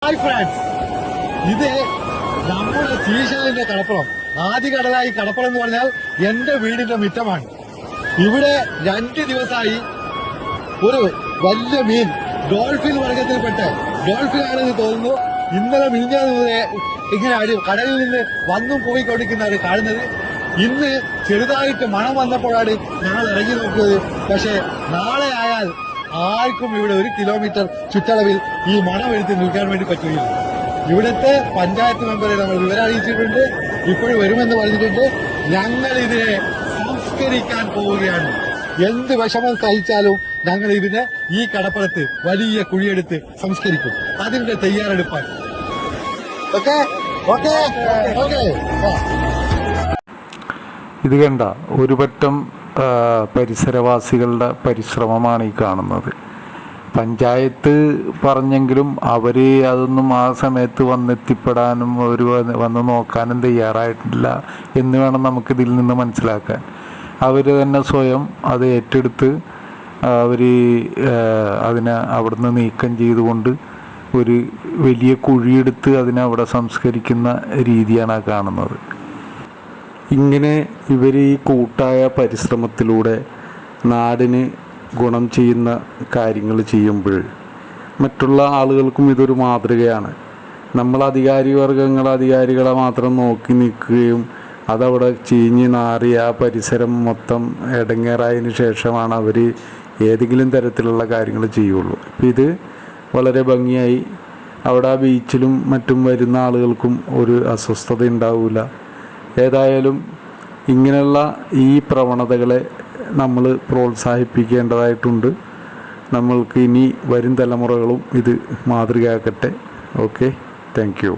Hi friends, ഇത് നമ്മുടെ സീഷലിന്റെ കടപ്പുറം. ആദ്യ കടലായി കടപ്പുറം എന്ന് പറഞ്ഞാൽ എന്റെ വീടിന്റെ മുറ്റമാണ്. ഇവിടെ 2 ദിവസമായി ഒരു വലിയ മീൻ, ഡോൾഫിൻ വർഗത്തിൽപ്പെട്ട് ഡോൾഫിനാണെന്ന് തോന്നുന്നു. ഇന്നലെ മിനിഞ്ഞാന്ന് മുതലേ ഇങ്ങനെ കടലിൽ നിന്ന് വന്നും പോയിക്കൊണ്ടിരിക്കുന്നതാണ് കാണുന്നത്. ഇന്ന് ചെറുതായിട്ട് മണം വന്നപ്പോഴാണ് ഞങ്ങൾ ഇറങ്ങി നോക്കിയത്. പക്ഷെ നാളെ ആയാൽ ആർക്കും ഇവിടെ 1 കിലോമീറ്റർ ചുറ്റളവിൽ ഈ മണം എടുത്ത് നിൽക്കാൻ വേണ്ടി പറ്റുകയില്ല. ഇവിടുത്തെ പഞ്ചായത്ത് മെമ്പറെ നമ്മൾ വിവരം അറിയിച്ചിട്ടുണ്ട്. ഇപ്പോഴും വരുമെന്ന് പറഞ്ഞിട്ടുണ്ട്. ഞങ്ങൾ ഇതിനെ സംസ്കരിക്കാൻ പോവുകയാണ്. എന്ത് വിഷമം സഹിച്ചാലും ഞങ്ങൾ ഇതിനെ ഈ കടപ്പുറത്ത് വലിയ കുഴിയെടുത്ത് സംസ്കരിക്കും. അതിന്റെ തയ്യാറെടുപ്പാണ്. Okay okay okay. ഇത് കണ്ട ഒരു പറ്റം പരിസരവാസികളുടെ പരിശ്രമമാണ് ഈ കാണുന്നത്. പഞ്ചായത്ത് പറഞ്ഞെങ്കിലും അവർ അതൊന്നും ആ സമയത്ത് വന്നെത്തിപ്പെടാനും അവർ വന്ന് നോക്കാനും തയ്യാറായിട്ടില്ല എന്ന് വേണം നമുക്കിതിൽ നിന്ന് മനസ്സിലാക്കാൻ. അവർ തന്നെ സ്വയം അത് ഏറ്റെടുത്ത് അവർ അതിനെ അവിടുന്ന് നീക്കം ചെയ്തുകൊണ്ട് ഒരു വലിയ കുഴിയെടുത്ത് അതിനെ അവിടെ സംസ്കരിക്കുന്ന രീതിയാണ് ആ കാണുന്നത്. ഇങ്ങനെ ഇവർ ഈ കൂട്ടായ പരിശ്രമത്തിലൂടെ നാടിന് ഗുണം ചെയ്യുന്ന കാര്യങ്ങൾ ചെയ്യുമ്പോൾ മറ്റുള്ള ആളുകൾക്കും ഇതൊരു മാതൃകയാണ്. നമ്മൾ അധികാരികളെ മാത്രം നോക്കി നിൽക്കുകയും അതവിടെ ചീഞ്ഞ് നാറി ആ പരിസരം മൊത്തം ഇടങ്ങേറായതിന് ശേഷമാണ് അവർ ഏതെങ്കിലും തരത്തിലുള്ള കാര്യങ്ങൾ ചെയ്യുള്ളൂ. ഇത് വളരെ ഭംഗിയായി അവിടെ ആ ബീച്ചിലും മറ്റും വരുന്ന ആളുകൾക്കും ഒരു അസ്വസ്ഥത ഉണ്ടാവില്ല. ഏതായാലും ഇങ്ങനെയുള്ള ഈ പ്രവണതകളെ നമ്മൾ പ്രോത്സാഹിപ്പിക്കേണ്ടതായിട്ടുണ്ട്. നമ്മൾക്ക് ഇനി വരും തലമുറകളും ഇത് മാതൃകയാക്കട്ടെ. Okay, thank you.